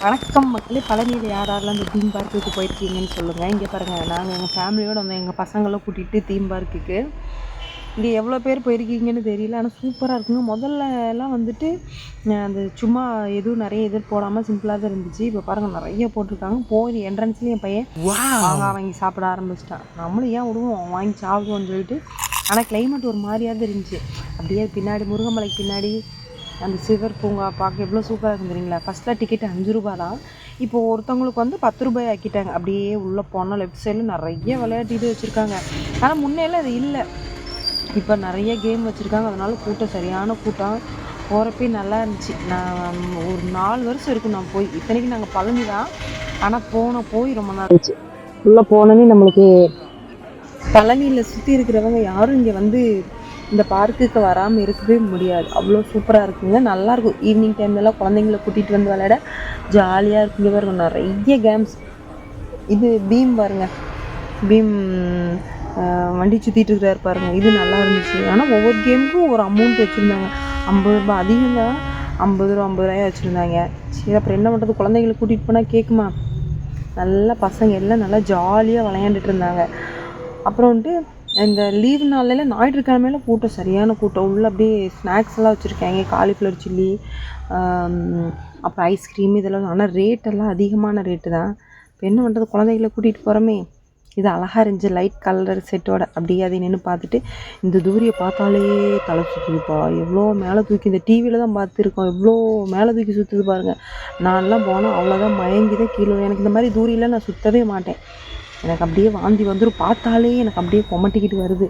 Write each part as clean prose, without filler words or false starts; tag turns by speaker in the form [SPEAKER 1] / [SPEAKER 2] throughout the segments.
[SPEAKER 1] வணக்கம் மக்களே. பழனியில் யாரெல்லாம் இந்த தீம் பார்க்குக்கு போயிருக்கீங்கன்னு சொல்லுங்கள். இங்கே பாருங்கள், நாங்கள் எங்கள் ஃபேமிலியோடு வந்து எங்கள் பசங்களை கூட்டிகிட்டு தீம் பார்க்குக்கு இங்கே எவ்வளோ பேர் போயிருக்கீங்கன்னு தெரியல, ஆனால் சூப்பராக இருக்குங்க. முதல்ல எல்லாம் வந்துட்டு அந்த சும்மா எதுவும் நிறைய எதிர் போடாமல் சிம்பிளாக தான் இருந்துச்சு. இப்போ பாருங்கள் நிறைய போட்டிருக்காங்க. போய் என்ட்ரன்ஸ்லேயும் என் பையன் வாங்கி சாப்பிட ஆரம்பிச்சிட்டான். நம்மளும் ஏன் விடுவோம், வாங்கி சாப்பிடுவோம்னு சொல்லிட்டு. ஆனால் கிளைமேட் ஒரு மாதிரியாக தான் இருந்துச்சு. அப்படியே பின்னாடி முருகமலைக்கு பின்னாடி அந்த சிவர் பூங்கா பார்க்க எவ்வளோ சூப்பராக இருக்கும் தெரியுங்களா. ஃபஸ்ட்டில் டிக்கெட் 5 ரூபா தான், இப்போ ஒருத்தவங்களுக்கு வந்து 10 ரூபாய் ஆக்கிட்டாங்க. அப்படியே உள்ளே போனால் லெஃப்ட் சைடில் நிறைய விளையாட்டு இது வச்சுருக்காங்க. ஆனால் முன்னெல்லாம் அது இல்லை, இப்போ நிறைய கேம் வச்சுருக்காங்க. அதனால கூட்டம் சரியான கூட்டம். போகிறப்பே நல்லா இருந்துச்சு. நான் ஒரு 4 வருஷம் இருக்கும் நான் போய். இத்தனைக்கு நாங்கள் பழனி தான், ஆனால் போய் ரொம்ப நாள் இருந்துச்சு. உள்ளே போனோன்னே நம்மளுக்கு பழனியில் சுற்றி இருக்கிறவங்க யாரும் இங்கே வந்து இந்த பார்க்குக்கு வராமல் இருக்கவே முடியாது. அவ்வளோ சூப்பராக இருக்குங்க, நல்லாயிருக்கும். ஈவினிங் டைம்லலாம் குழந்தைங்கள கூட்டிகிட்டு வந்து விளையாட ஜாலியாக இருக்குங்க. பாருங்க நிறைய கேம்ஸ். இது பீம் பாருங்க, பீம் வண்டி சுற்றிட்டு இருக்கிறாரு பாருங்க, இது நல்லா இருந்துச்சு. ஆனால் ஒவ்வொரு கேமுக்கும் ஒரு அமௌண்ட் வச்சுருந்தாங்க. 50 ரூபா அதிகம் தான், 50 ரூபாய் வச்சுருந்தாங்க. சரி, அப்புறம் என்ன பண்ணுறது, குழந்தைங்களை கூட்டிகிட்டு போனால் கேட்குமா. நல்லா பசங்க எல்லாம் நல்லா ஜாலியாக விளையாண்டுட்டு இருந்தாங்க. அப்புறம் வந்துட்டு இந்த லீவு நாளில் ஞாயிற்றுக்கிழமையில கூட்டம் சரியான கூட்டம். உள்ள அப்படியே ஸ்நாக்ஸ் எல்லாம் வச்சுருக்காங்க, காலிஃப்ளவர் சில்லி, அப்புறம் ஐஸ்கிரீம் இதெல்லாம். ஆனால் ரேட்டெல்லாம் அதிகமான ரேட்டு தான். இப்போ என்ன பண்ணுறது, குழந்தைகளை கூட்டிகிட்டு போகிறோமே. இது அழகாக இருந்துச்சு, லைட் கலர் செட்டோட. அப்படியே அதை நின்று பார்த்துட்டு, இந்த தூரியை பார்த்தாலே தலை சுற்றுதுப்பா. எவ்வளோ மேலே தூக்கி, இந்த டிவியில் தான் பார்த்துருக்கோம், எவ்வளோ மேலே தூக்கி சுற்றுது பாருங்கள். நான்லாம் போனால் அவ்வளோதான் மயங்கி தான் கீழே. எனக்கு இந்த மாதிரி தூரியெல்லாம் நான் சுற்றவே மாட்டேன். எனக்கு அப்படியே வாந்தி வந்துடும். பார்த்தாலே எனக்கு அப்படியே கொமட்டிக்கிட்டு வருது.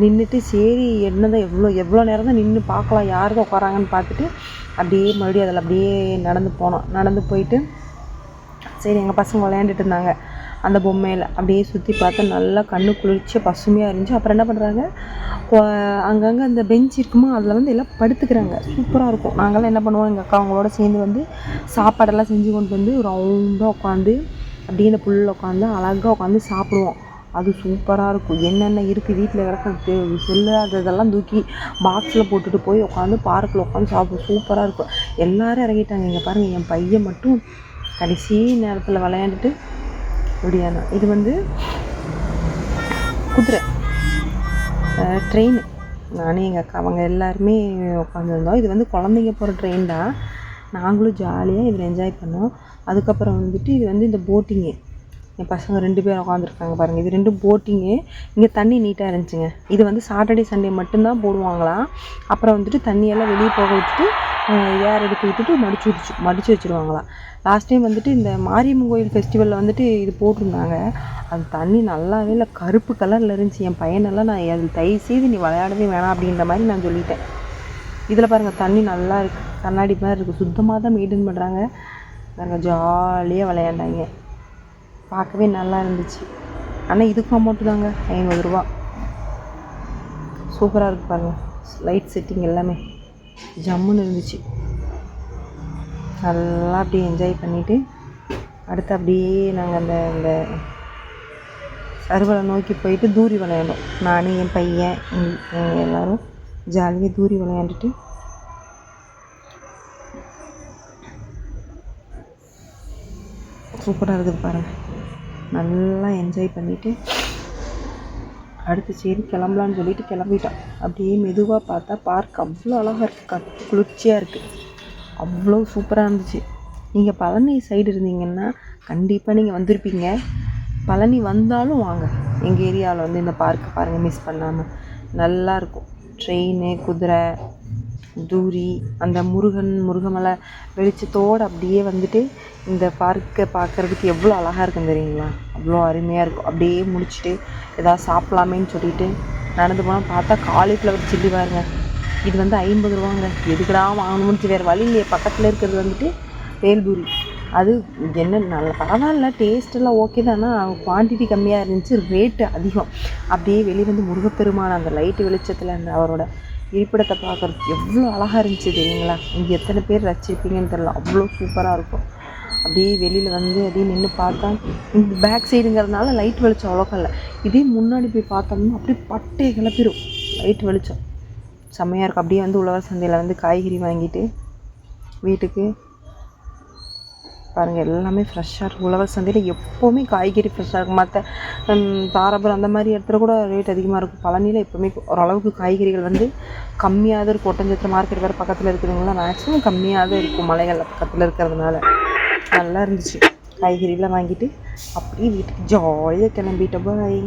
[SPEAKER 1] நின்றுட்டு சரி என்னதான் எவ்வளோ நேரம் தான் நின்று பார்க்கலாம், யார் தான் உட்காராங்கன்னு பார்த்துட்டு அப்படியே மறுபடியும் அதில் அப்படியே நடந்து போனோம். நடந்து போயிட்டு சரி, எங்கள் பசங்க விளையாண்டுட்டு இருந்தாங்க அந்த பொம்மையில். அப்படியே சுற்றி பார்த்தா நல்லா கண்ணு குளிர்ச்சி பசுமையாக இருந்துச்சு. அப்புறம் என்ன பண்ணுறாங்க, அங்கங்கே அந்த பெஞ்ச் இருக்குமோ அதில் வந்து எல்லாம் படுத்துக்கிறாங்க. சூப்பராக இருக்கும். நாங்கள்லாம் என்ன பண்ணுவோம், எங்கள் அக்கா அவங்களோட சேர்ந்து வந்து சாப்பாடெல்லாம் செஞ்சு கொண்டு வந்து ரவுண்டாக உட்காந்து அப்படியே இந்த புல்லில் உட்காந்து அழகாக உட்காந்து சாப்பிடுவோம். அது சூப்பராக இருக்கும். என்னென்ன இருக்குது வீட்டில் கிடக்கிறது செல்லாததெல்லாம் தூக்கி பாக்ஸில் போட்டுட்டு போய் உட்காந்து பார்க்கில் உட்காந்து சாப்பிடுவோம். சூப்பராக இருக்கும். எல்லோரும் இறங்கிட்டாங்க. இங்கே பாருங்கள், என் பையன் மட்டும் கடைசி நேரத்தில் விளையாண்டுட்டு இப்படியானா. இது வந்து குதிரை ட்ரெயின். நானே எங்கள் அக்கா அவங்க எல்லாருமே உட்காந்துருந்தோம். இது வந்து குழந்தைங்க போகிற ட்ரெயின் தான். நாங்களும் ஜாலியாக இதில் என்ஜாய் பண்ணோம். அதுக்கப்புறம் வந்துட்டு இது வந்து இந்த போட்டிங்கு. என் பசங்க 2 பேர் உட்காந்துருக்காங்க பாருங்கள். இது 2 போட்டிங்கு. இங்கே தண்ணி நீட்டாக இருந்துச்சுங்க. இது வந்து சாட்டர்டே சண்டே மட்டும்தான் போடுவாங்களாம். அப்புறம் வந்துட்டு தண்ணியெல்லாம் வெளியே போக விட்டுட்டு ஏர் எடுத்து விட்டுட்டு மடித்து வச்சுருவாங்களாம். லாஸ்ட் டைம் வந்துட்டு இந்த மாரியம்மன் கோயில் ஃபெஸ்டிவலில் வந்துட்டு இது போட்டிருந்தாங்க. அது தண்ணி நல்லாவே இல்லை, கருப்பு கலரில் இருந்துச்சு. என் பையனெல்லாம் நான் அது தயவுசெய்து நீ விளையாடவே வேணாம் அப்படின்ற மாதிரி நான் சொல்லிட்டேன். இதில் பாருங்கள் தண்ணி நல்லா இருக்குது, கண்ணாடி மாதிரி இருக்குது, சுத்தமாக தான் மெயின்டைன் பண்ணுறாங்க. நாங்கள் ஜாலியாக விளையாண்டாங்க, பார்க்கவே நல்லா இருந்துச்சு. ஆனால் இதுக்கும் அமௌண்ட்டு தாங்க, 50 ரூபா. சூப்பராக இருக்குது பாருங்கள், லைட் செட்டிங் எல்லாமே ஜம்முன்னு இருந்துச்சு. நல்லா அப்படியே என்ஜாய் பண்ணிவிட்டு அடுத்து அப்படியே நாங்கள் அந்த சர்வலை நோக்கி போயிட்டு தூரி விளையாண்டோம். நான் என் பையன் எல்லோரும் ஜாலியாக தூரி விளையாண்டுட்டு சூப்பராக இருக்குது பாருங்கள். நல்லா என்ஜாய் பண்ணிவிட்டு அடுத்து சரி கிளம்பலான்னு சொல்லிட்டு கிளம்பிட்டோம். அப்படியே மெதுவாக பார்த்தா பார்க் அவ்வளோ அழகாக இருக்குது, குளிர்ச்சியாக இருக்குது, அவ்வளோ சூப்பராக இருந்துச்சு. நீங்கள் பழனி சைடு இருந்தீங்கன்னா கண்டிப்பாக நீங்கள் வந்திருப்பீங்க. பழனி வந்தாலும் வாங்க, எங்கள் ஏரியாவில் வந்து இந்த பார்க்கை பாருங்கள், மிஸ் பண்ணாமல். நல்லாயிருக்கும். ட்ரெயின், குதிரை, தூரி, அந்த முருகமலை வெளிச்சத்தோடு அப்படியே வந்துட்டு இந்த பார்க்கை பார்க்குறதுக்கு எவ்வளோ அழகாக இருக்கும் தெரியுங்களா. அவ்வளோ அருமையாக இருக்கும். அப்படியே முடிச்சுட்டு எதாவது சாப்பிட்லாமேன்னு சொல்லிட்டு நடந்து போனால் பார்த்தா காலிஃப்ளவர் சில்லி பாருங்க. இது வந்து 50 ரூபாங்க. எதுக்கடா வாங்கணும்னு வேறு வழி இல்லையே. பக்கத்தில் இருக்கிறது வந்துட்டு வேல்பூரி. அது என்ன நல்ல பரவாயில்ல, டேஸ்ட்டெல்லாம் ஓகே தான். ஆனால் குவான்டிட்டி கம்மியாக இருந்துச்சு, ரேட்டு அதிகம். அப்படியே வெளியே வந்து முருகப்பெருமான அந்த லைட்டு வெளிச்சத்தில் அந்த அவரோட இருப்பிடத்தை பார்க்குறதுக்கு எவ்வளோ அழகாக இருந்துச்சு தெரியுங்களா. இங்கே எத்தனை பேர் ரசிச்சிருப்பீங்கன்னு தெரியல, அவ்வளோ சூப்பராக இருக்கும். அப்படியே வெளியில் வந்து அப்படியே நின்று பார்த்தா இந்த பேக் சைடுங்கிறதுனால லைட் வெளிச்சம் அவ்வளோக்கா இல்லை. இதே முன்னாடி போய் பார்த்தோம்னா அப்படியே பட்டையை கிளப்பிடும் லைட் வெளிச்சம், செம்மையாக இருக்கும். அப்படியே வந்து உழவர் சந்தையில் வந்து காய்கறி வாங்கிட்டு வீட்டுக்கு பாருங்கள் எல்லாமே ஃப்ரெஷ்ஷாக இருக்கும். உழவர் சந்தையில் எப்போவுமே காய்கறி ஃப்ரெஷ்ஷாக இருக்கும். மற்ற தாராபுரம் அந்த மாதிரி இடத்துல கூட ரேட் அதிகமாக இருக்கும். பழனியில் எப்போவுமே ஓரளவுக்கு காய்கறிகள் வந்து கம்மியாக தான் இருக்கும். ஒட்டஞ்சத்திரம் மார்க்கெட் வேறு பக்கத்தில் இருக்கிறவங்கள மேக்ஸிமம் கம்மியாக தான் இருக்கும். மலைகள் பக்கத்தில் இருக்கிறதுனால நல்லா இருந்துச்சு. காய்கறிலாம் வாங்கிட்டு அப்படியே வீட்டுக்கு ஜாலியாக கிளம்பிட்டோம். பாய்.